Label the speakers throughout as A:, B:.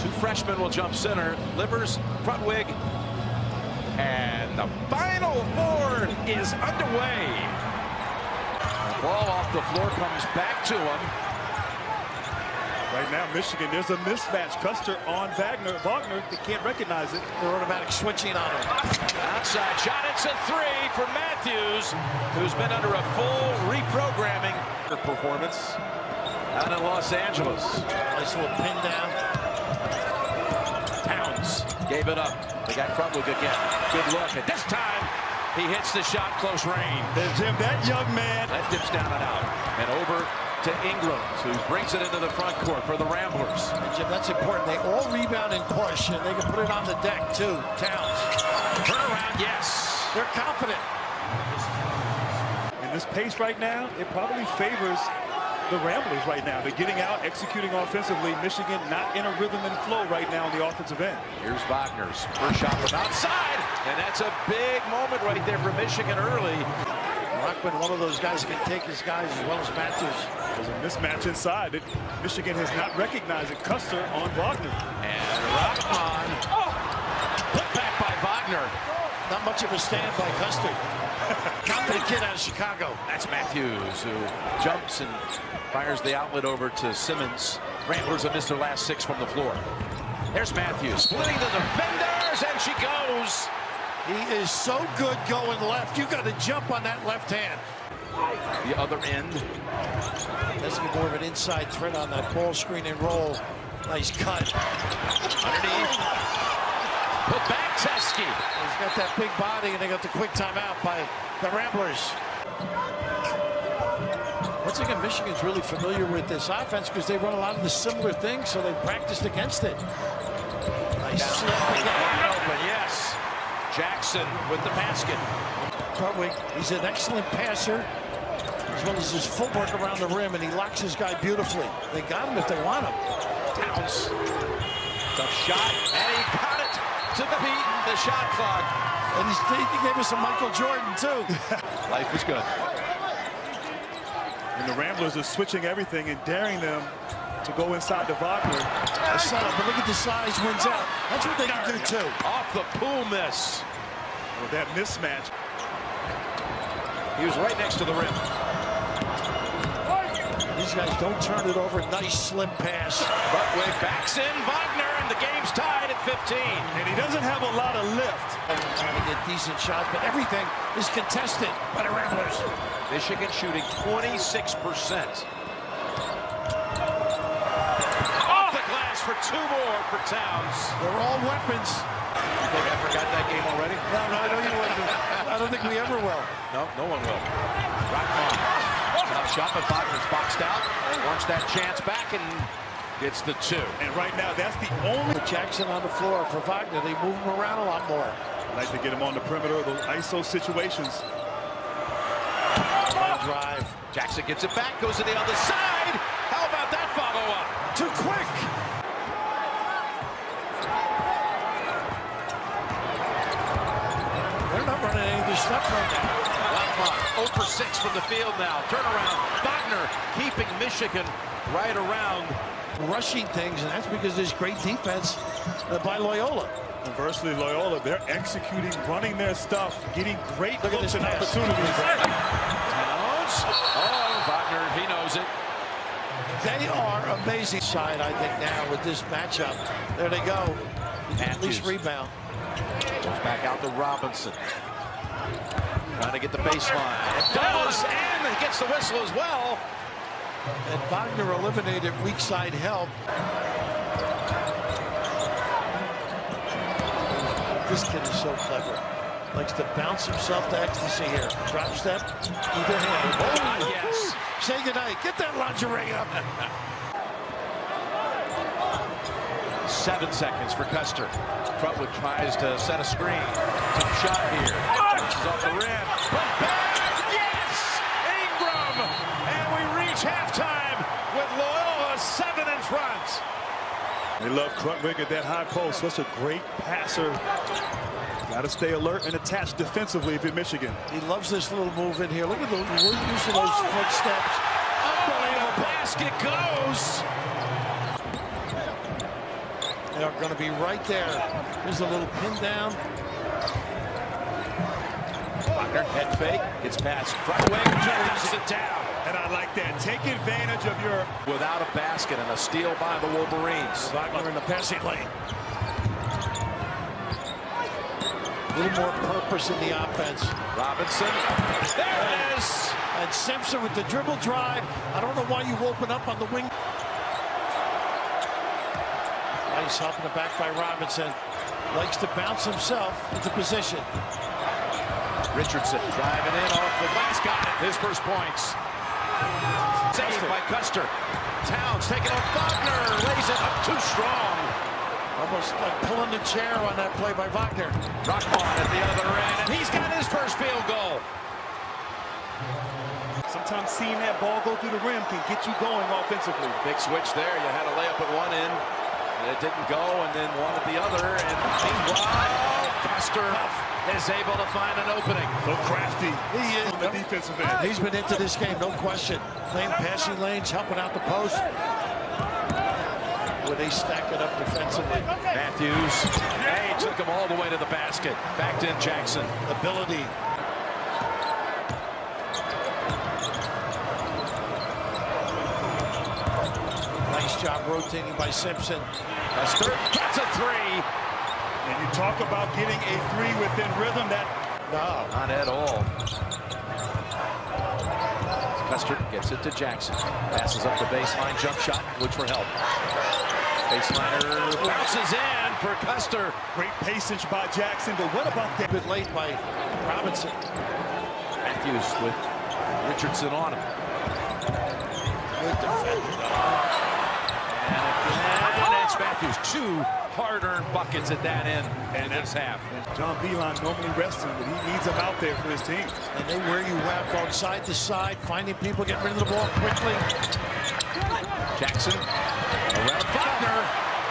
A: Two freshmen will jump center. Livers, Krutwig, and the Final Four is underway. The ball off the floor comes back to him.
B: Right now, Michigan, there's a mismatch. Custer on Wagner. They can't recognize it.
C: They're automatic switching on him.
A: Outside shot, it's a three for Matthews, who's been under a full reprogramming performance out in Los Angeles.
C: Nice little pin down.
A: Towns gave it up. They got Krutwig again. Good look. And this time, he hits the shot close range.
B: There's Jim, that young man.
A: That dips down and out. And over to Ingram, who brings it into the front court for the Ramblers.
C: And Jim, that's important. They all rebound and push, and they can put it on the deck, too. Towns.
A: Turnaround, yes.
C: They're confident.
B: In this pace right now, it probably favors the Ramblers right now. They're getting out, executing offensively. Michigan not in a rhythm and flow right now on the offensive end.
A: Here's Wagner's first shot from outside, and that's a big moment right there for Michigan early.
C: Rockman, one of those guys who can take his guys as well as Matthews.
B: There's a mismatch inside. Michigan has not recognized it. Custer on Wagner.
A: And Rockman, put back by Wagner.
C: Not much of a stand by Custer. Confident kid out of Chicago.
A: That's Matthews, who jumps and fires the outlet over to Simmons. Ramblers have missed their last 6 from the floor. There's Matthews, splitting the defenders, and she goes.
C: He is so good going left. You got to jump on that left hand.
A: The other end.
C: That's more of an inside threat on that ball screen and roll. Nice cut.
A: Underneath. Put back, Teske.
C: He's got that big body, and they got the quick timeout by the Ramblers. Once again, Michigan's really familiar with this offense because they run a lot of the similar things, so they practiced against it. Nice slip again.
A: Open, yes. Jackson with the basket.
C: Krutwig, he's an excellent passer, as well as his footwork around the rim, and he locks his guy beautifully. They got him if they want him.
A: Towns. Tough shot, and he got it to beat the shot clock.
C: And he gave us a Michael Jordan, too.
A: Life is good.
B: And the Ramblers are switching everything and daring them to go inside to Wagner.
C: A setup, but look at the size, wins out. That's what they can do, too.
A: Off the pool miss.
B: Well, that mismatch.
A: He was right next to the rim.
C: These guys don't turn it over. Nice slip pass.
A: Krutwig backs in Wagner, and the game's tied at 15.
B: And he doesn't have a lot of lift.
C: Trying to get decent shots, but everything is contested by the Ramblers.
A: Michigan shooting 26%. For 2 more for Towns.
C: They're all weapons.
A: You think I forgot that game already?
C: No, I know you wouldn't. I don't think we ever will.
A: No, no one will. Rockman. Tough shot, but Wagner's boxed out. Wants that chance back and gets the 2.
B: And right now, that's the only.
C: Jackson on the floor for Wagner. They move him around a lot more.
B: Like to get him on the perimeter of those ISO situations.
C: Line drive.
A: Jackson gets it back, goes to the other side. How about that follow-up?
C: Too quick. They're not running any of this stuff right now.
A: Rockman, 0 for 6 from the field now. Turnaround. Wagner keeping Michigan right around.
C: Rushing things, and that's because there's great defense by Loyola.
B: Conversely, Loyola, they're executing, running their stuff, getting great
C: Look at
B: looks
C: this
B: and
C: pass.
B: opportunities.
A: Towns. Oh, Wagner, he knows it.
C: They are amazing side, I think, now with this matchup. There they go. At least rebound.
A: Goes back out to Robinson. Trying to get the baseline. It does, and he gets the whistle as well.
C: And Wagner eliminated weak side help. This kid is so clever. Likes to bounce himself to ecstasy here. Drop step, either hand.
A: Oh, yes.
C: Say goodnight. Get that lingerie up.
A: 7 seconds for Custer. Krutwig tries to set a screen. Tough shot here. Touches off the rim. Put back. Yes! Ingram! And we reach halftime with Loyola 7 in front.
B: They love Krutwig at that high post. Such a great passer. Got to stay alert and attached defensively if you're Michigan.
C: He loves this little move in here. Look at the use of those footsteps. Unbelievable.
A: Basket goes.
C: They're going to be right there. Here's a little pin down.
A: Wagner, head fake, gets past front wing, knocks it down.
B: And I like that. Take advantage of your...
A: Without a basket and a steal by the Wolverines.
C: Wagner in the passing lane. A little more purpose in the offense.
A: Robinson, there it is!
C: And Simpson with the dribble drive. I don't know why you open up on the wing. Nice help in the back by Robinson. Likes to bounce himself into position.
A: Richardson driving in off the glass, got it. His first points. Saved by Custer. Towns taking on Wagner, lays it up too strong.
C: Almost like pulling the chair on that play by Wagner.
A: Rockmore at the other end, and he's got his first field goal.
B: Sometimes seeing that ball go through the rim can get you going offensively.
A: Big switch there. You had a layup at one end, and it didn't go, and then one at the other. And meanwhile, Custer is able to find an opening.
B: So crafty.
C: He is
B: on the defensive end.
C: He's been into this game, no question. Playing passing lanes, helping out the post. Where they stack it up defensively.
A: Matthews, hey, took him all the way to the basket. Backed in Jackson.
C: Ability. Nice job rotating by Simpson.
A: Custer gets a three.
B: And you talk about getting a three within rhythm. That
C: No.
A: Not at all. Custer gets it to Jackson. Passes up the baseline, jump shot, looks for help. Baseliner bounces in for Custer.
B: great patience by Jackson, but what about that?
C: A bit late by Robinson.
A: Matthews with Richardson on him.
C: Good defender.
A: And it's Matthews. Two hard-earned buckets at that end in this half.
B: John Beeline normally rests him, but he needs him out there for his team.
C: And they wear you out going side to side, finding people, getting rid of the ball quickly.
A: Jackson around Wagner.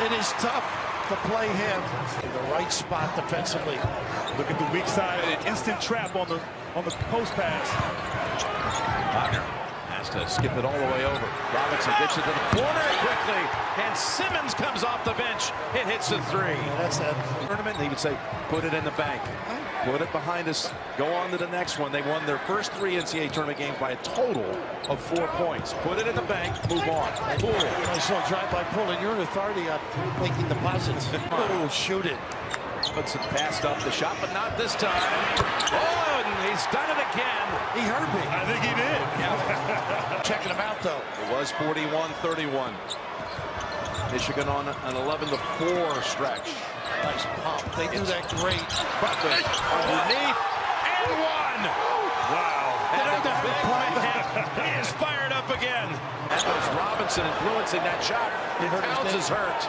C: It is tough to play him in the right spot defensively.
B: Look at the weak side, an instant trap on the post pass.
A: Wagner has to skip it all the way over. Robinson gets it to the corner quickly, and Simmons comes off the bench. It hits a three.
C: And that's that.
A: Tournament, he would say, put it in the bank. Put it behind us. Go on to the next one. They won their first 3 NCAA tournament games by a total of 4 points. Put it in the bank. Move on. Cool.
C: I saw drive-by pull, and you're an authority on making deposits. Oh, shoot it.
A: Hudson passed up the shot, but not this time. Oh, and he's done it again.
C: He hurt me.
B: I think he did.
A: Yeah.
C: Checking him out, though.
A: It was 41-31. Michigan on an 11-4 stretch.
C: Nice pump. They do that great.
A: Butler underneath and one.
B: Wow.
A: And the big he is fired up again. That was Robinson influencing that shot. Towns is hurt.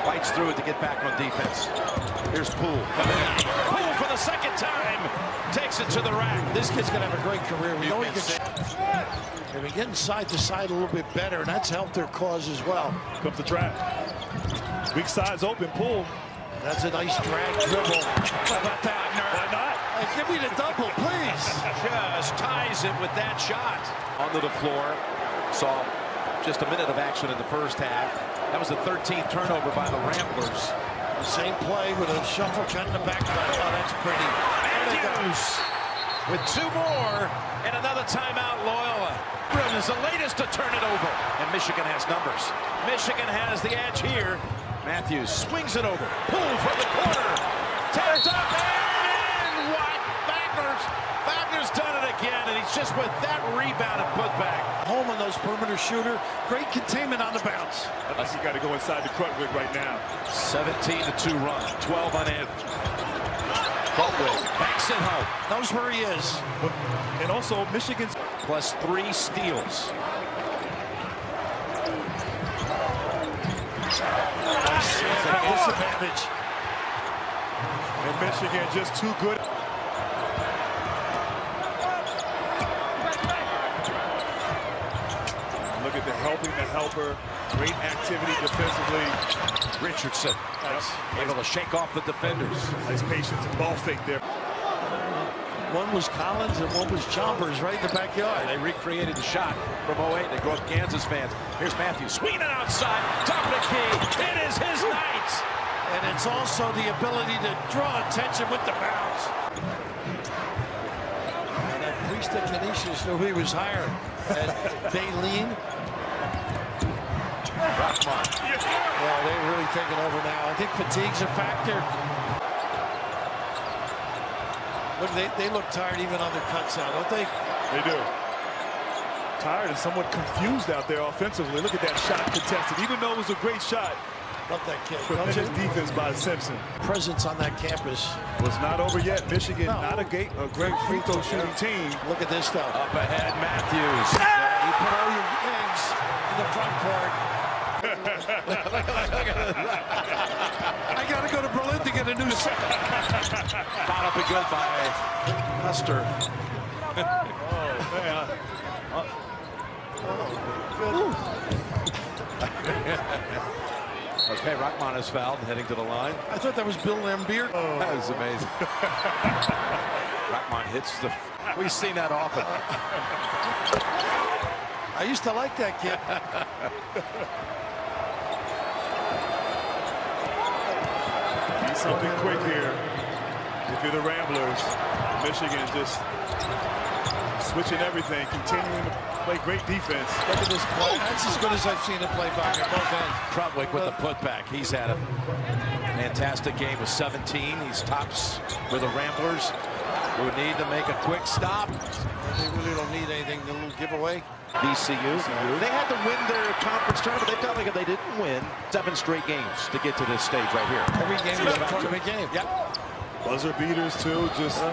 A: Fights through it to get back on defense. Here's Poole coming in. Poole for the second time takes it to the rack.
C: This kid's going to have a great career. We know he can. They've been getting side to side a little bit better, and that's helped their cause as well.
B: Comes the trap. Weak side's open, Poole.
C: That's a nice drag dribble. How about that?
B: Why not?
C: Hey, give me the double, please.
A: Just ties it with that shot. Onto the floor. Saw just a minute of action in the first half. That was the 13th turnover by the Ramblers.
C: The same play with a shuffle cut in the back. Oh, that's pretty.
A: Matthews with 2 more and another timeout. Loyola is the latest to turn it over, and Michigan has numbers. Michigan has the edge here. Matthews swings it over. Poole from the corner. Tapped up and what? Wagner's done it again, and he's just with that rebound and put back.
C: Home on those perimeter shooter. Great containment on the bounce.
B: I think you got to go inside the Krutwig right now.
A: 17-2 run, 12 on it. Krutwig backs it home.
C: Knows where he is.
B: And also, Michigan's
A: Plus 3 steals.
C: Disadvantage.
B: and Michigan just too good. Look at the helping the helper. Great activity defensively.
A: Richardson able to shake off the defenders.
B: Nice patience and ball fake there.
C: One was Collins and one was Chalmers right in the backyard.
A: They recreated the shot from 08. They grew up Kansas fans. Here's Matthews swinging it outside. Top of the key. It is his night.
C: And it's also the ability to draw attention with the bounce. And that priest of Canisius knew he was hired. And Baleen.
A: Rockmont.
C: Yeah, they're really taking over now. I think fatigue's a factor. Look, they look tired even on their cuts out, don't they?
B: They do. Tired and somewhat confused out there offensively. Look at that shot contested. Even though it was a great shot,
C: Love that kid.
B: tremendous defense by Simpson.
C: Presence on that campus.
B: Was not over yet. Michigan,
C: No.
B: not a great free throw shooting team.
C: Look at this stuff.
A: Up ahead, Matthews.
C: You put all your eggs in the front court. I got to go to Berlin to get a new set.
A: Fouled up and good by Custer.
B: Oh, man.
A: Okay, Rockmont is fouled, heading to the line.
C: I thought that was Bill Lambier.
A: That was amazing. Rockmont hits the... We've seen that often.
C: I used to like that kid.
B: Need something quick here. If you're the Ramblers, Michigan just switching everything, continuing to play great defense.
C: Look at this play. That's as good as I've seen him play back at both ends.
A: Krutwick with the putback. He's had a fantastic game with 17. He's tops for the Ramblers, who need to make a quick stop.
C: They really don't need anything. A little giveaway.
A: VCU. They had to win their conference tournament. They felt like they didn't win 7 straight games to get to this stage right here.
C: Every game is a tournament game.
A: Yep.
B: Buzzer beaters, too. Just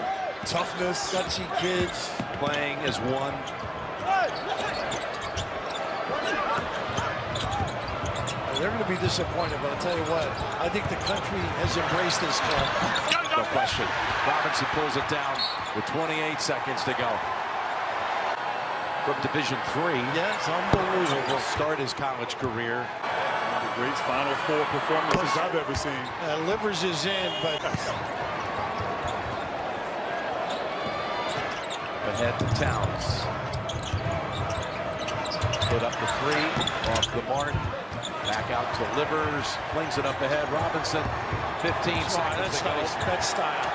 B: toughness.
C: Gutsy kids.
A: Playing as one.
C: They're going to be disappointed, but I'll tell you what, I think the country has embraced this club.
A: No question. Robinson pulls it down with 28 seconds to go. From Division III.
C: Yes, unbelievable.
A: Will start his college career.
B: One of the great Final Four performances I've ever seen.
C: Livers is in, but
A: Ahead to Towns. Put up the 3, off the mark. Back out to Livers, flings it up ahead. Robinson, 15 seconds
C: that's
A: to go.
C: nice. That's style.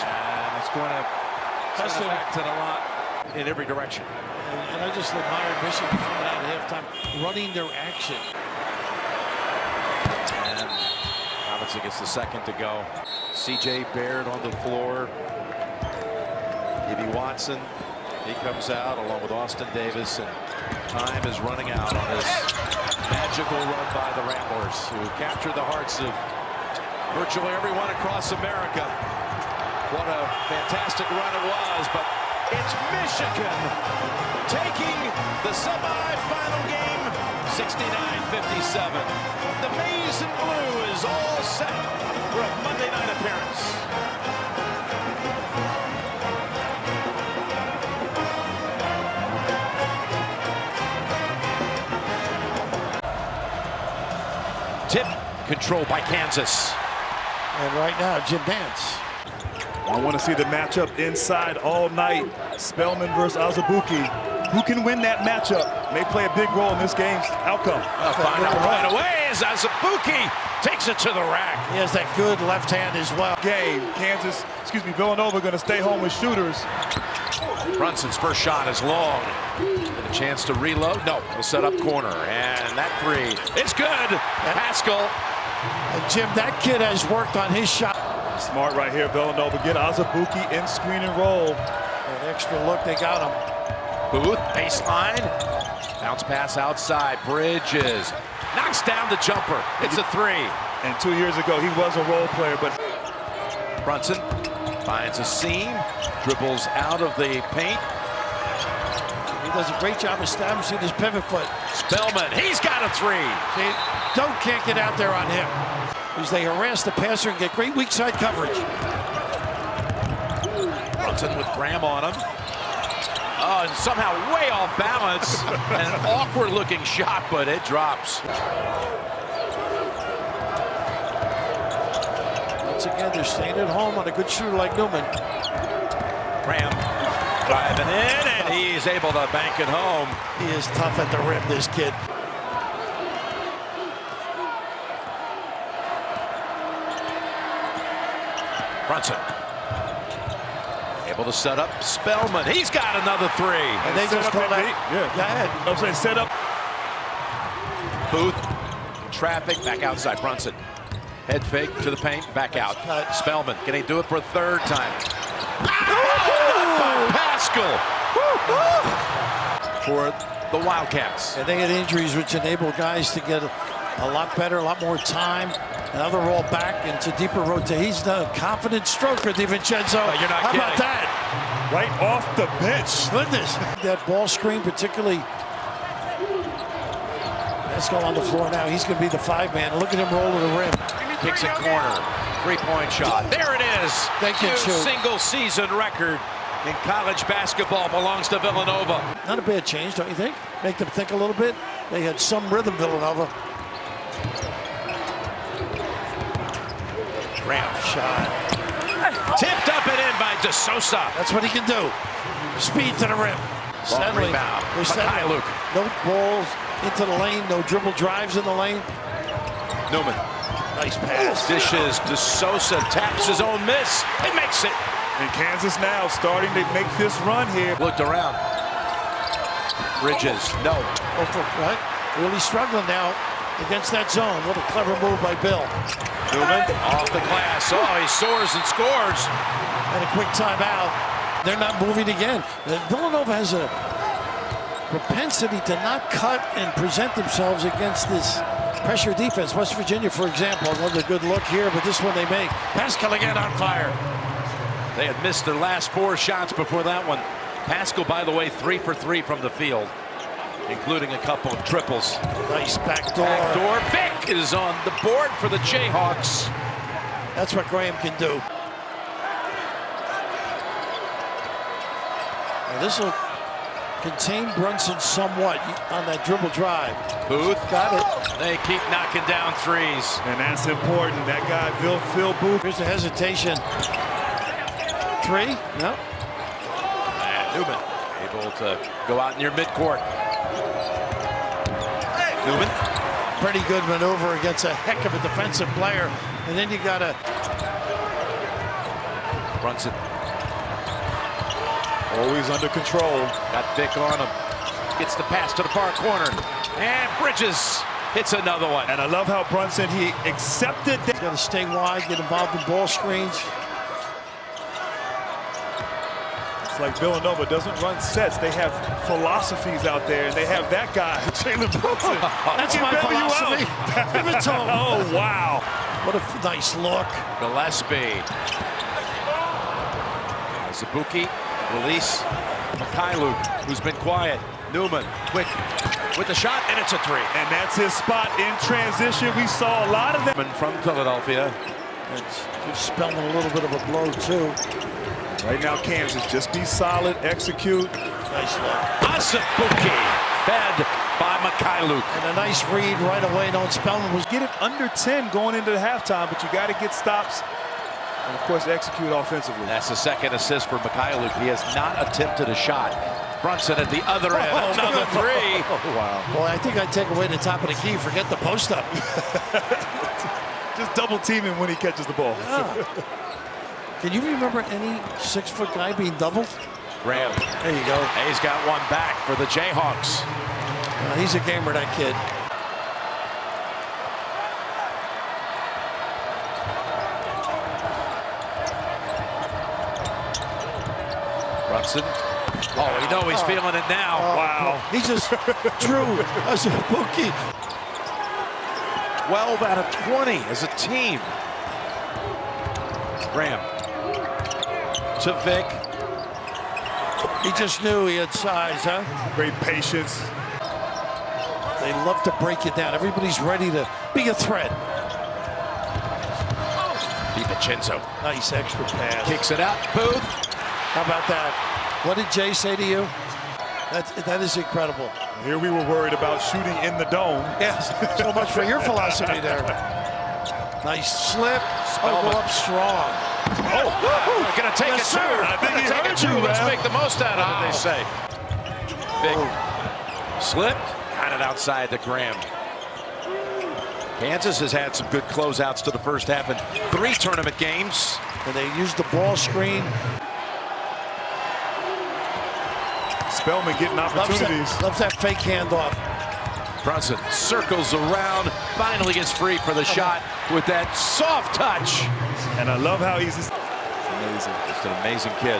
A: And it's going to affect it a lot in every direction.
C: And I just admire Michigan coming out at halftime, running their action.
A: And Robinson gets the second to go. C.J. Baird on the floor. E.B. Watson, he comes out along with Austin Davis, and time is running out on this magical run by the Ramblers, who captured the hearts of virtually everyone across America. What a fantastic run it was, but it's Michigan taking the semifinal game 69-57. The maize and blue is all set for a Monday night appearance. Tip controlled by Kansas.
C: And right now, Jim Nance.
B: I want to see the matchup inside all night. Spellman versus Azubuike. Who can win that matchup? May play a big role in this game's outcome.
A: Find out right away as Azubuike takes it to the rack.
C: He has that good left hand as well.
B: Villanova going to stay home with shooters.
A: Brunson's first shot is long. Get a chance to reload. No, he'll set up corner. And that 3, it's good. Haskell.
C: And Jim, that kid has worked on his shot.
B: Smart right here, Villanova. Get Azubuike in screen and roll.
C: An extra look, they got him.
A: Booth, baseline. Bounce pass outside. Bridges. Knocks down the jumper. It's a 3.
B: And 2 years ago, he was a role player, but
A: Brunson finds a seam. Dribbles out of the paint.
C: He does a great job establishing his pivot foot.
A: Spellman, he's got a 3.
C: See, can't get out there on him. As they harass the passer and get great weak side coverage.
A: Brunson with Graham on him. Oh, and somehow way off balance. And an awkward looking shot, but it drops.
C: Once again, they're staying at home on a good shooter like Newman.
A: Graham driving in, and he's able to bank it home.
C: He is tough at the rim, this kid.
A: Brunson able to set up Spellman. He's got another three.
C: And they just call that.
B: Yeah.
C: Go ahead.
B: I'm saying set up.
A: Booth, traffic, back outside. Brunson, head fake to the paint, back out. Spellman, can he do it for a third time? By Pascal for the Wildcats.
C: And they had injuries which enable guys to get a lot better, a lot more time. Another roll back, and it's a deeper rotation. He's the confident stroker, DiVincenzo.
A: You're not
C: How
A: kidding.
C: about that?
B: Right off the bench.
C: Goodness. That ball screen, particularly. Pascal on the floor now. He's going to be the 5-man. Look at him roll to the rim.
A: Kicks a corner. Three-point shot. There it is.
C: They can
A: New
C: shoot.
A: single-season record in college basketball belongs to Villanova.
C: Not a bad change, don't you think? Make them think a little bit. They had some rhythm, Villanova.
A: Graham
C: Shot.
A: tipped up and in by DeSouza.
C: That's what he can do. Speed to the rim.
A: Long rebound.
C: They're settling.
A: Mikhailuk.
C: No balls into the lane. No dribble drives in the lane.
A: Newman
C: Nice pass.
A: dishes. DeSouza taps his own miss and makes it.
B: And Kansas now starting to make this run here.
A: Looked around. Bridges. No.
C: Right? Really struggling now against that zone. What a clever move by Bill.
A: Newman off the glass. Oh, he soars and scores.
C: And a quick timeout. They're not moving again. Villanova has a propensity to not cut and present themselves against this pressure defense. West Virginia, for example, another good look here, but this one they make. Pascal again on fire.
A: They had missed their last 4 shots before that one. Pascal, by the way, 3 for 3 from the field, including a couple of triples.
C: Nice backdoor.
A: Backdoor. Vic is on the board for the Jayhawks.
C: That's what Graham can do. Now this will contain Brunson somewhat on that dribble drive.
A: Booth.
C: Got it.
A: They keep knocking down threes.
B: And that's important. That guy, Phil Booth.
C: Here's the hesitation. 3? No.
A: And Newman able to go out near midcourt. Newman.
C: Pretty good maneuver against a heck of a defensive player. And then you got to...
A: Brunson
B: Always under control.
A: got Vic on him. Gets the pass to the far corner. And Bridges hits another one.
B: And I love how Brunson, he accepted that.
C: He's got to stay wide, get involved in ball screens.
B: It's like Villanova doesn't run sets. They have philosophies out there, and they have that guy, Jalen Brunson.
C: That's my philosophy. Give it to him.
B: Oh, wow.
C: What a nice look.
A: Gillespie. Zabuki. Release. Mikhailuk, who's been quiet. Newman, quick with the shot, and it's a 3.
B: And that's his spot in transition. We saw a lot of that.
A: From Philadelphia.
C: Gives Spellman a little bit of a blow, too.
B: Right now, Kansas, just be solid, execute.
C: Nice look.
A: Zabuki, fed by Mikhailuk.
C: And a nice read right away. Knowing Spellman was...
B: Get it under 10 going into the halftime, but you got to get stops. And, of course, execute offensively.
A: That's the second assist for Mikhailuk. He has not attempted a shot. Brunson at the other end. Another 3.
B: Oh, wow.
C: Well, I think I'd take away the top of the key. Forget the post-up.
B: Just double team him when he catches the ball.
C: Yeah. Can you remember any 6-foot guy being doubled?
A: Graham.
C: There you go.
A: He's got one back for the Jayhawks.
C: He's a gamer, that kid.
A: Brunson. Oh, you know he's feeling it now.
B: Wow.
C: He just drew a Zabuki.
A: 12 out of 20 as a team. Graham. To Vic.
C: He just knew he had size, huh?
B: Great patience.
C: They love to break you down. Everybody's ready to be a threat.
A: DiVincenzo.
C: Nice extra pass.
A: Kicks it out. Booth.
C: How about that? What did Jay say to you? That is incredible.
B: Here we were worried about shooting in the dome.
C: Yes, so much for your philosophy there. Nice slip. Oh, go up strong.
A: Oh, gonna take
C: Yes,
A: it,
C: sir.
B: I think he
A: take
B: heard
A: it, too.
B: you,
A: Let's
B: man.
A: make the most out of it, they say. Big slip, got it outside the Graham. Kansas has had some good closeouts to the first half in 3 tournament games.
C: And they used the ball screen.
B: Spellman getting opportunities.
C: Loves that fake handoff.
A: Brunson circles around, finally gets free for the shot with that soft touch.
B: And I love how he's just amazing.
A: Just an amazing kid.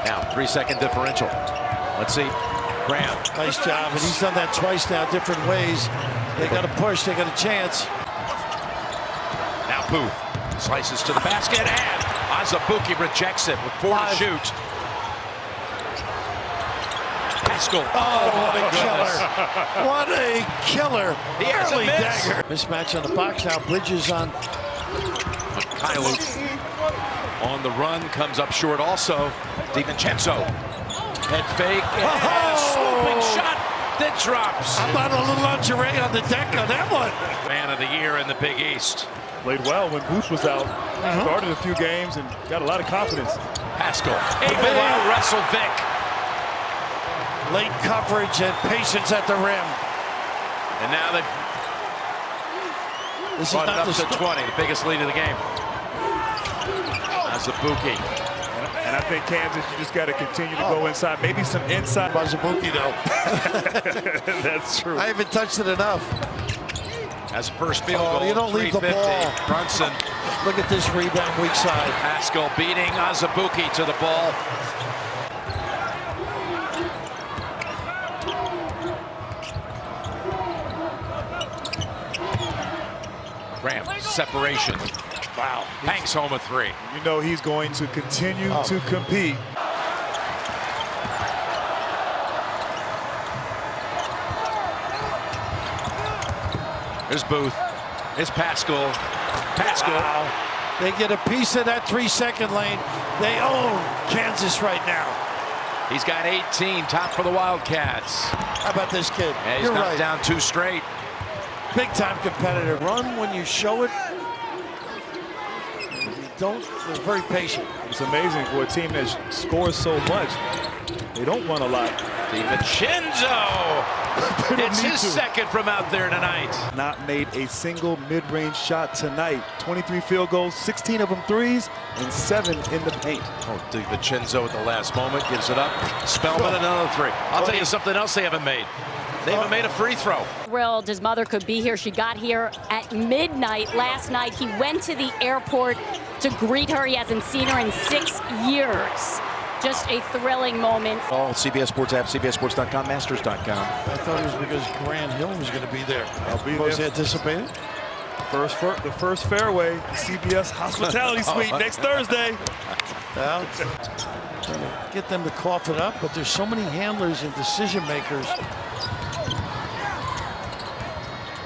A: Now, 3-second differential. Let's see. Graham.
C: Nice job. And he's done that twice now, different ways. They got to push. They got a chance.
A: Now Booth slices to the basket, and Azubuike rejects it with 4 to shoot. Pascal.
C: Oh, what a killer. What a killer.
A: He has a
C: Early
A: miss.
C: dagger. Mismatch on the box now. Bridges on.
A: Kylo on the run, comes up short also. DiVincenzo. Head fake, and a swooping shot that drops.
C: How about a little lingerie on the deck on that one?
A: Man of the year in the Big East.
B: Played well when Booth was out. Started a few games and got a lot of confidence.
A: Pascal able to wrestle Vic.
C: Late coverage and patience at the rim.
A: And now they
C: This is
A: brought it
C: not
A: up
C: the
A: to 20, the biggest lead of the game. Azubuike.
B: And I think Kansas, you just got to continue to go inside. Maybe some inside.
C: Azubuike, though.
B: That's true.
C: I haven't touched it enough.
A: As a first field goal,
C: You don't leave the
A: 350.
C: ball.
A: Brunson.
C: Look at this rebound, weak side.
A: Pascal beating Azubuike to the ball. Graham, separation. Wow. Hanks home with 3.
B: You know he's going to continue to compete.
A: There's Booth. It's Pascal. Pascal.
C: Wow. They get a piece of that 3-second lane. They own Kansas right now.
A: He's got 18, top for the Wildcats.
C: How about this kid?
A: Yeah, he's
C: You're
A: knocked
C: right.
A: down 2 straight.
C: Big time competitor. Run when you show it. You don't. They're very patient.
B: It's amazing for a team that scores so much. They don't run a lot.
A: DiVincenzo. It's his second from out there tonight.
B: Not made a single mid-range shot tonight. 23 field goals, 16 of them threes, and 7 in the paint.
A: Oh, DiVincenzo at the last moment gives it up. Spellman another 3. I'll tell you something else they haven't made. They haven't made a free throw.
D: Thrilled his mother could be here. She got here at midnight last night. He went to the airport to greet her. He hasn't seen her in 6 years. Just a thrilling moment.
A: All CBS Sports app, CBSSports.com, Masters.com.
C: I thought it was because Grant Hill was going to be there.
B: I'll be
C: Was
B: there.
C: anticipated?
B: The first fairway, CBS Hospitality Suite next Thursday.
C: Well, trying to get them to cough it up, but there's so many handlers and decision makers.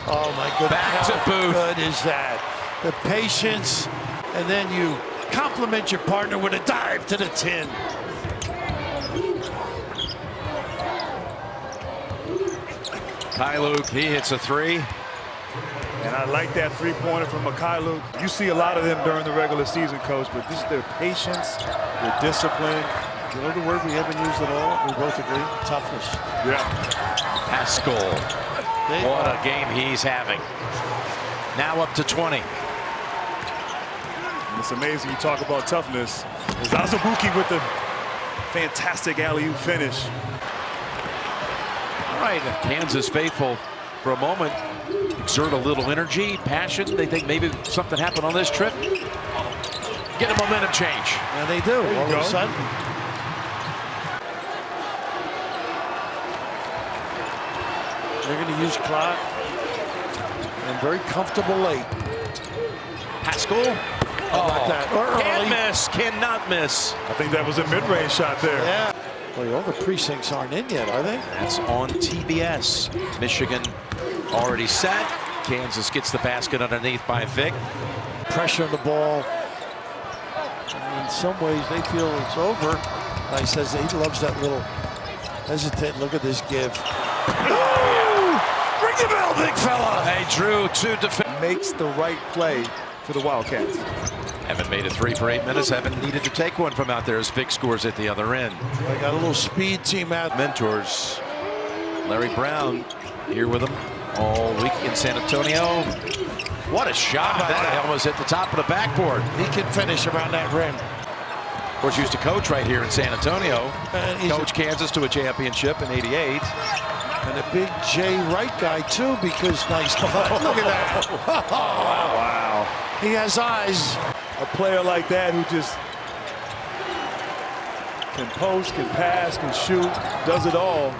C: Oh my goodness.
A: Back to
C: How
A: Booth.
C: good is that? The patience, and then you compliment your partner with a dive to the tin.
A: Luke, he hits a 3.
B: And I like that three-pointer from Luke. You see a lot of them during the regular season, Coach, but this is their patience, their discipline.
C: You know the word we haven't used at all? We both agree? Toughness.
B: Yeah.
A: Pascal. What a game he's having. Now up to 20.
B: And it's amazing you talk about toughness. There's Azubuike with the fantastic alley-oop finish.
A: All right, if Kansas faithful for a moment exert a little energy, passion. They think maybe something happened on this trip. Get a momentum change.
C: And they do, all of a sudden. They're going to use clock. And very comfortable late.
A: Pascal.
C: Like that.
A: Can't miss, cannot miss.
B: I think that was a mid-range shot there.
C: Yeah. Well, all the precincts aren't in yet, are they?
A: That's on TBS. Michigan already set. Kansas gets the basket underneath by Vic.
C: Pressure on the ball. And in some ways, they feel it's over. He says he loves that little hesitant. Look at this give. Ooh! ring the bell, big fella.
A: They drew to defend.
B: Makes the right play for the Wildcats.
A: Haven't made a three for 8 minutes. Haven't needed to take one from out there as Vic scores at the other end.
C: They got a little speed team out.
A: Mentors. Larry Brown here with them all week in San Antonio. What a shot. That almost hit the top of the backboard.
C: He can finish around that rim.
A: Of course, used to coach right here in San Antonio. Coach Kansas to a championship in '88.
C: And a big Jay Wright guy, too, because nice cut. Look at that.
B: Wow.
C: He has eyes.
B: A player like that who just can post, can pass, can shoot, does it all.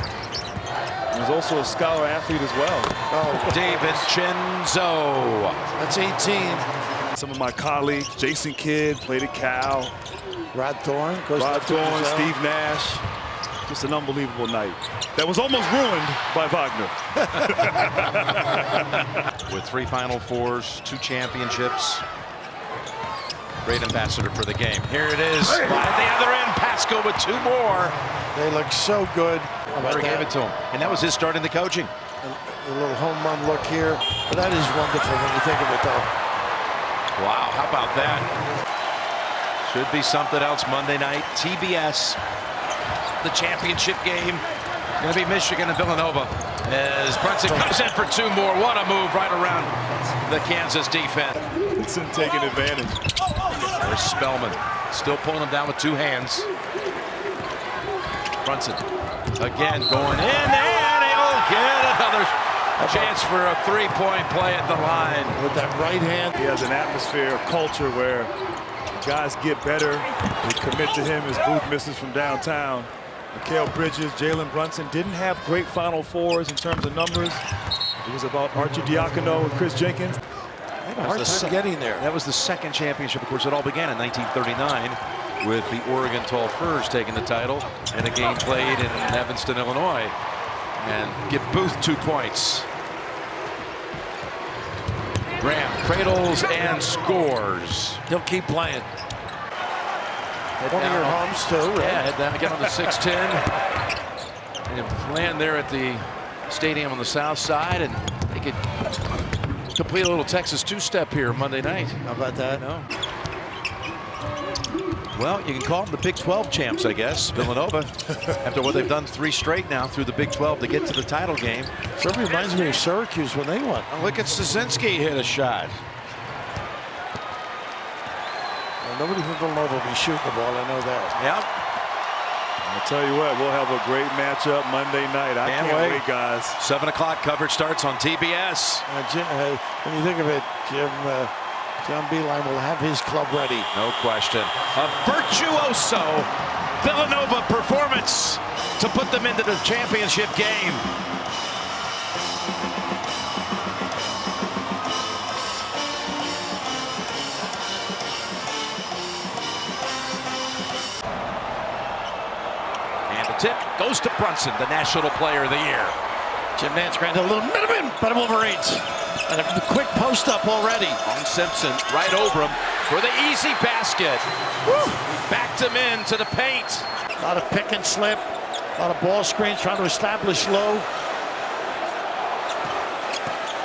B: He's also a scholar athlete as well.
C: Oh,
A: David Chenzo.
C: That's 18.
B: Some of my colleagues, Jason Kidd, played at Cal.
C: Rod Thorne.
B: Rod Thorne, Steve Nash. Just an unbelievable night. That was almost ruined by Wagner.
A: With 3 Final Fours, 2 championships. Great ambassador for the game. Here it is. At the other end, Pascal with 2 more.
C: They look so good.
A: Larry gave it to him. And that was his start in the coaching.
C: A little home run look here. But that is wonderful when you think of it, though.
A: Wow, how about that? Should be something else Monday night. TBS, the championship game. Going to be Michigan and Villanova as Brunson comes in for 2 more. What a move right around the Kansas defense.
B: Brunson taking advantage.
A: There's Spellman still pulling him down with 2 hands. Brunson again going in, and he'll get another chance for a 3-point play at the line.
C: With that right hand.
B: He has an atmosphere, a culture where guys get better. They commit to him as Booth misses from downtown. Mikal Bridges, Jalen Brunson didn't have great Final Fours in terms of numbers. It was about Archie Diacono and Chris Jenkins.
C: Hard time getting there.
A: That was the 2nd championship. Of course, it all began in 1939 with the Oregon Tall Furs taking the title and a game played in Evanston, Illinois. And give Booth 2 points. Graham cradles and scores.
C: He'll keep playing. One of your homes, too, right?
A: Yeah, head down, get on the 6'10". And land there at the stadium on the south side, and they could complete a little Texas 2-step here Monday night.
C: How about that?
A: No. Well, you can call them the Big 12 champs, I guess. Villanova, after what they've done 3 straight now through the Big 12 to get to the title game.
C: Sort of reminds me of Syracuse when they won.
A: Oh, look at Szynski hit a shot.
C: Well, nobody from Villanova will be shooting the ball, I know that.
A: Yep.
B: I'll tell you what, we'll have a great matchup Monday night. I can't wait, guys.
A: 7 o'clock coverage starts on TBS.
C: When you think of it, Jim, John Beilein will have his club ready.
A: No question. A virtuoso Villanova performance to put them into the championship game. And the tip goes to Brunson, the National Player of the Year.
C: Jim Nance granted a little minimum, but a Wolverines. And a quick post up already.
A: On Simpson, right over him for the easy basket. Woo! Backed him into the paint.
C: A lot of pick and slip, a lot of ball screens, trying to establish low.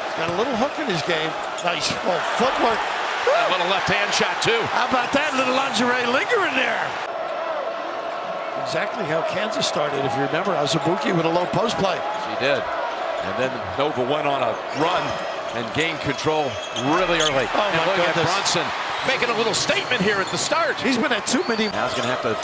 C: He's got a little hook in his game. Nice footwork.
A: A little left-hand shot, too.
C: How about that little lingerie lingering there? Exactly how Kansas started, if you remember. Azubuike with a low post play.
A: She did. And then Nova went on a run and gained control really early.
C: Oh,
A: and
C: my
A: look at
C: goodness.
A: Brunson making a little statement here at the start.
C: He's been at too many.
A: Now he's going to have to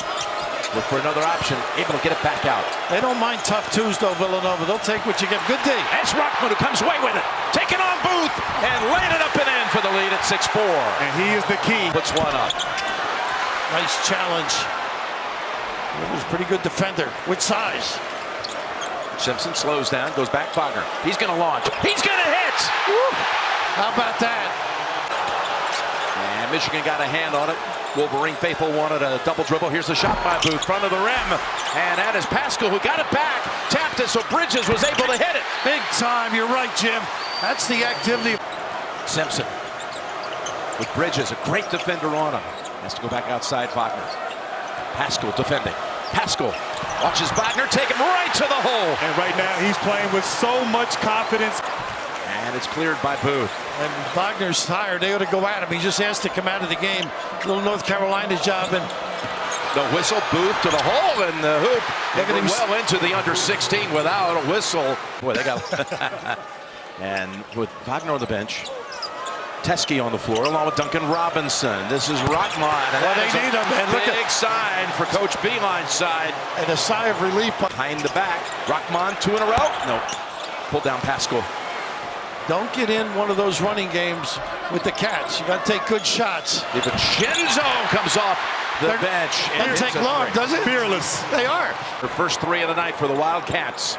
A: look for another option, able to get it back out.
C: They don't mind tough twos, though, Villanova. They'll take what you get. Good D.
A: That's Rockman who comes away with it. Taking on Booth and laying it up and in for the lead at 6-4.
B: And he is the key.
A: Puts one up.
C: Nice challenge. It was a pretty good defender with size.
A: Simpson slows down, goes back Wagner. He's going to launch. He's going to hit.
C: Woo. How about that?
A: And Michigan got a hand on it. Wolverine faithful wanted a double dribble. Here's the shot by Booth, front of the rim. And that is Pascal who got it back. Tapped it so Bridges was able to hit it.
C: Big time. You're right, Jim. That's the activity.
A: Simpson with Bridges, a great defender on him. Has to go back outside Wagner. Pascal defending. Pascal Watches Wagner take him right to the hole.
B: And right now he's playing with so much confidence.
A: And it's cleared by Booth.
C: And Wagner's tired. They ought to go at him. He just asked to come out of the game. Little North Carolina's job. And
A: the whistle, Booth to the hole and the hoop.
C: Look at him.
A: Well into the under 16 without a whistle. Boy, they got. And with Wagner on the bench, Teskey on the floor along with Duncan Robinson. This is Rockmont. And
C: well, they need him. And look
A: big sign for Coach Beeline's side.
C: And a sigh of relief
A: behind the back. Rockmont 2 in a row. No, pull down Pascal.
C: Don't get in one of those running games with the Cats. You got to take good shots.
A: DiVincenzo comes off the bench.
C: Doesn't take long, does it?
B: Fearless.
C: They are.
A: The first 3 of the night for the Wildcats.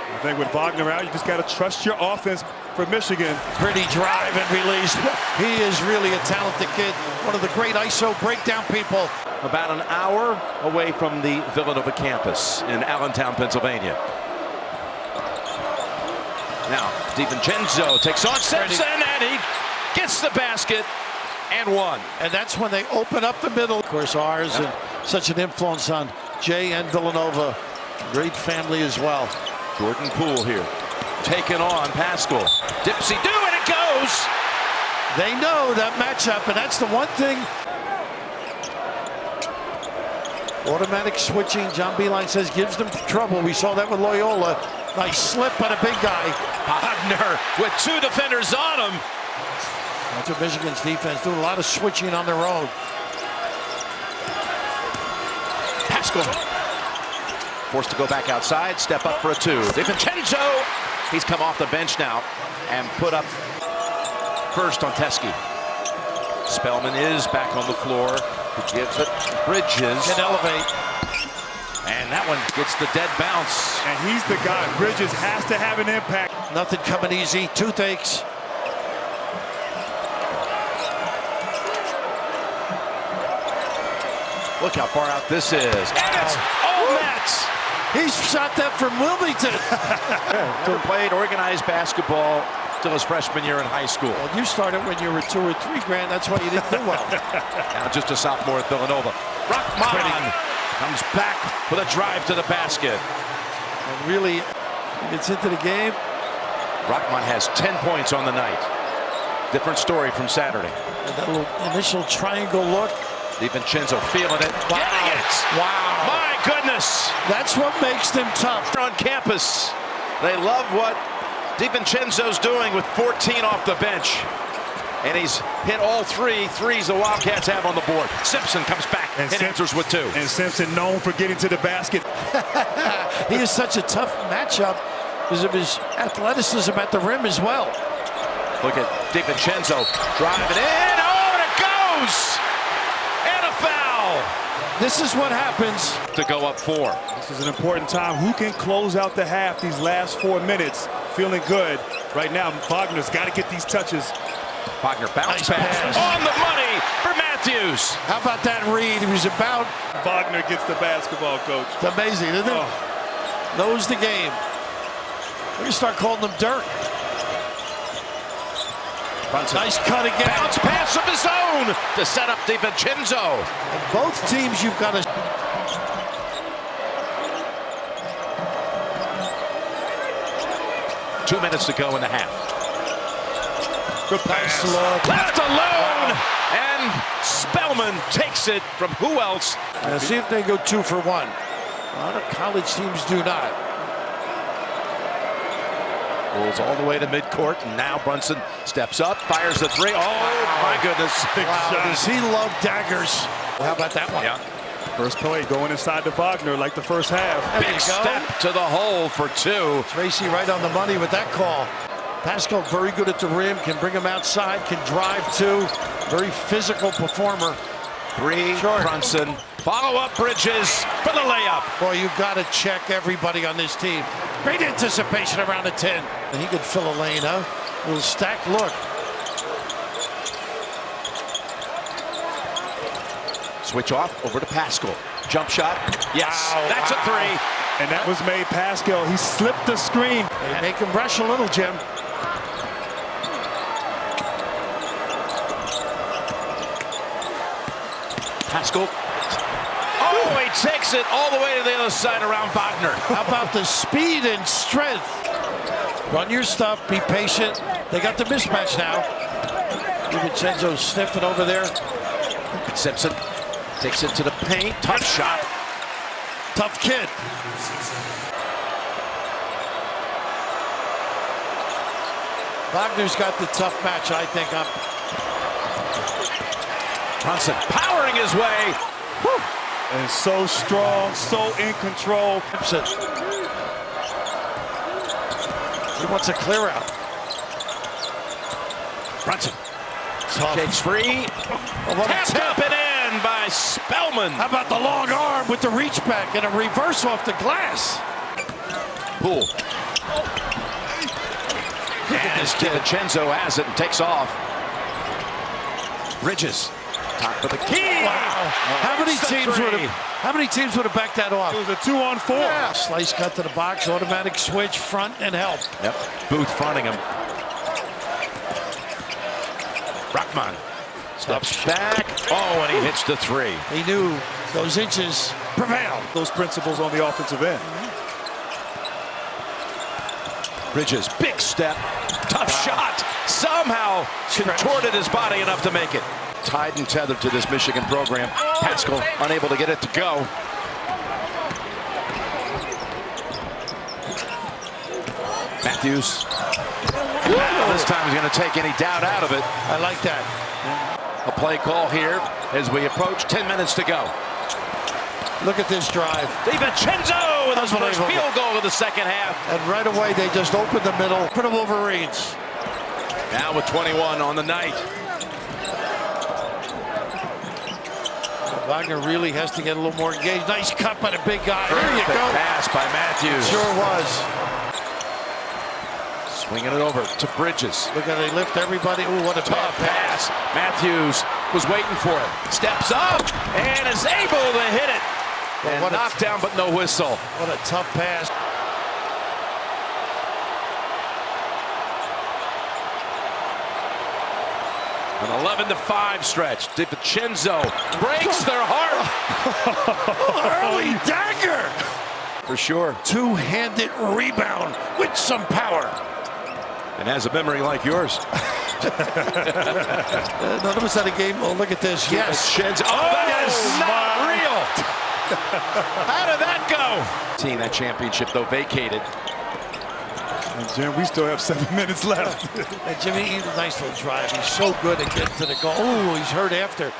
B: I think with Wagner out, you just got to trust your offense for Michigan.
C: Pretty drive and release. He is really a talented kid. One of the great ISO breakdown people.
A: About an hour away from the Villanova campus in Allentown, Pennsylvania. Now, DiVincenzo takes on Simpson, and he gets the basket and one.
C: And that's when they open up the middle. Of course, ours and such an influence on Jay and Villanova. Great family as well.
A: Jordan Poole here, taking on Pascal. Dipsy-do, and it goes.
C: They know that matchup, and that's the one thing. Automatic switching, John Beilein says, gives them trouble. We saw that with Loyola. Nice slip by the big guy.
A: Wagner with 2 defenders on him.
C: That's what Michigan's defense doing, a lot of switching on their own.
A: Pascal forced to go back outside, step up for a 2. DiVincenzo, he's come off the bench now and put up first on Teskey. Spellman is back on the floor. He gives it. Bridges
C: can elevate.
A: And that one gets the dead bounce.
B: And he's the guy. Bridges has to have an impact.
C: Nothing coming easy. Toothaches.
A: Look how far out this is. And it's all net.
C: He's shot that from Wilmington.
A: Never played organized basketball till his freshman year in high school.
C: Well, you started when you were 2 or 3 grand. That's why you didn't do well.
A: Now just a sophomore at Villanova. Rockmont comes back with a drive to the basket.
C: And really gets into the game.
A: Rockmont has 10 points on the night. Different story from Saturday.
C: And that little initial triangle look.
A: DiVincenzo feeling it.
C: Wow.
A: Getting it.
C: Wow.
A: My goodness.
C: That's what makes them tough.
A: On campus, they love what DiVincenzo's doing with 14 off the bench. And he's hit all 3 threes the Wildcats have on the board. Simpson comes back and answers with 2.
B: And Simpson known for getting to the basket.
C: He is such a tough matchup because of his athleticism at the rim as well.
A: Look at DiVincenzo driving in. Oh, and it goes! And a foul!
C: This is what happens.
A: To go up 4.
B: This is an important time. Who can close out the half these last 4 minutes? Feeling good. Right now, Wagner's got to get these touches.
A: Wagner bounce
C: Nice
A: pass on the money for Matthews.
C: How about that read? He was about.
B: Wagner gets the basketball, coach.
C: It's amazing, isn't it? Knows the game. We're going to start calling him Dirk.
A: Brunson.
C: Nice cut again.
A: Bounce pass of his own to set up DiVincenzo.
C: And both teams, you've got to.
A: Two minutes to go in the half.
B: Good pass.
A: Left alone, and Spellman takes it from who else?
C: Now see if they go 2 for 1. A lot of college teams do not.
A: Rolls all the way to midcourt, and now Brunson steps up, fires the 3. Oh, my goodness.
B: Big shot.
C: Does he love daggers? How about that one?
A: Yeah.
B: First play going inside to Wagner like the first half.
C: There you
A: Big
C: go.
A: step to the hole for 2.
C: Tracy right on the money with that call. Pascal very good at the rim, can bring him outside, can drive too. Very physical performer.
A: 3,
C: Short.
A: Brunson. Follow up Bridges for the layup.
C: Boy, you've got to check everybody on this team. Great anticipation around the 10. And he could fill a lane, huh? Little stack look.
A: Switch off over to Pascal. Jump shot. Yes,
C: Wow,
A: that's a 3.
B: And that was made Pascal. He slipped the screen.
C: They make him rush a little, Jim.
A: Pascal takes it all the way to the other side around Wagner.
C: How about the speed and strength? Run your stuff, be patient. They got the mismatch now. DiVincenzo sniffing over there.
A: Simpson takes it to the paint. Tough shot.
C: Tough kid. Wagner's got the tough match, I think.
A: Brunson powering his way.
B: Whew. And so strong, so in control.
C: Simpson. He wants a clear out.
A: Brunson
C: Tough.
A: shakes free. Tapped up and in by Spellman.
C: How about the long arm with the reach back and a reverse off the glass?
A: Poole. And DiVincenzo has it and takes off. Bridges. Top of the key.
C: Wow. How many teams would have backed that off?
B: It was a 2-on-4.
C: Yeah. Slice cut to the box, automatic switch, front and help.
A: Yep. Booth fronting him. Brockman steps back. Oh, and he hits the three.
C: He knew those inches prevailed.
B: Those principles on the offensive end.
A: Bridges, big step, tough shot. Somehow contorted his body enough to make it. Tied and tethered to this Michigan program. Pascal unable to get it to go. Matthews. This time he's going to take any doubt out of it.
C: I like that.
A: A play call here as we approach 10 minutes to go.
C: Look at this drive.
A: DiVincenzo with his first field goal of the second half.
C: And right away, they just opened the middle for the Wolverines.
A: Now with 21 on the night.
C: Wagner really has to get a little more engaged. Nice cut by the big guy. There you go.
A: Pass by Matthews.
C: Sure was.
A: Swinging it over to Bridges.
C: Look how they lift everybody. Ooh, what a
A: Tough
C: bad pass.
A: Matthews was waiting for it. Steps up and is able to hit it. And
C: what
A: knocked down, but no whistle.
C: What a tough pass.
A: An 11-5 stretch. DiVincenzo breaks their heart.
C: Early dagger.
A: For sure.
C: Two-handed rebound with some power.
A: And has a memory like yours.
C: None of us had a game. Oh, look at this. Yes.
A: DiVincenzo. Oh, that is not real. How did that go? Team, that championship, though, vacated.
B: And Jim, we still have 7 minutes left.
C: And Jimmy, he's a nice little drive. He's so good at getting to the goal. Oh, he's hurt after.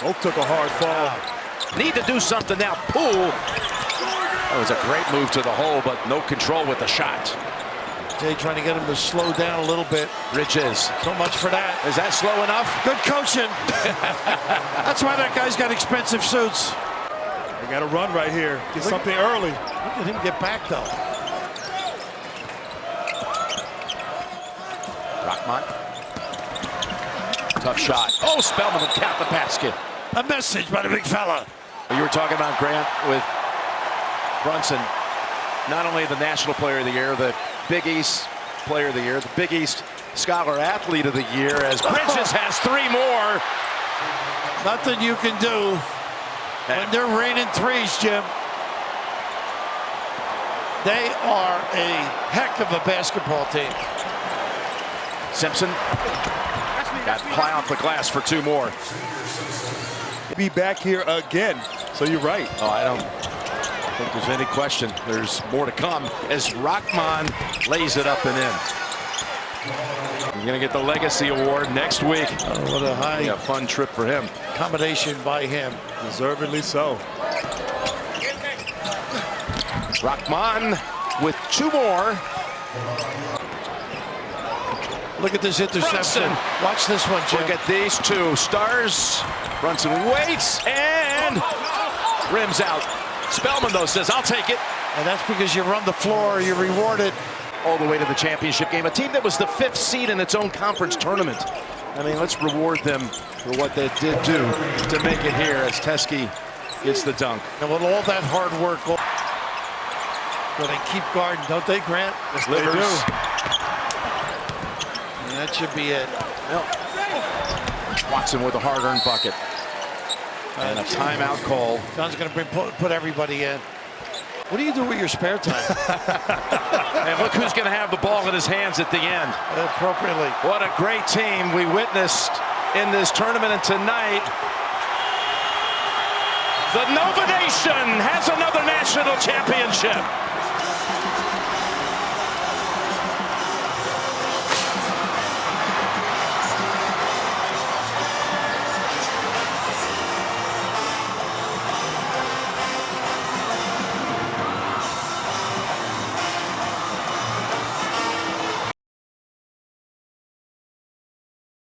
B: Both took a hard fall.
A: Need to do something now. Poole. That was a great move to the hole, but no control with the shot.
C: Jay trying to get him to slow down a little bit.
A: Bridges.
C: So much for that.
A: Is that slow enough?
C: Good coaching. That's why that guy's got expensive suits.
B: They got to run right here. Get something early.
C: Look at him get back, though.
A: Brockman. Tough shot. Oh, Spellman will count the basket.
C: A message by the big fella.
A: You were talking about, Grant, with Brunson. Not only the National Player of the Year, the Big East Player of the Year, the Big East Scholar Athlete of the Year, as Bridges has 3 more.
C: Nothing you can do when they're raining threes, Jim. They are a heck of a basketball team.
A: Simpson got ply off the glass for 2 more.
B: Be back here again. So you're right.
A: Oh, I don't think there's any question. There's more to come as Rockman lays it up and in. You're going to get the Legacy Award next week.
C: Oh, what a high
A: fun trip for him.
C: Combination by him.
B: Deservedly so.
A: Rockman with 2 more.
C: Look at this interception.
A: Brunson.
C: Watch this one, Jim.
A: Look at these 2 stars. Brunson waits and rims out. Spellman, though, says, I'll take it.
C: And that's because you run the floor, you're rewarded.
A: All the way to the championship game. A team that was the 5th seed in its own conference tournament. I mean, let's reward them for what they did do to make it here as Teskey gets the dunk.
C: And with all that hard work, well, they keep guarding, don't they, Grant?
B: Yes, they do.
C: And that should be it.
A: Watson with a hard-earned bucket.
E: And a timeout call.
C: John's going to put everybody in. What do you do with your spare time?
E: And look who's going to have the ball in his hands at the end.
C: Appropriately.
E: What a great team we witnessed in this tournament. And tonight, the Nova Nation has another national championship.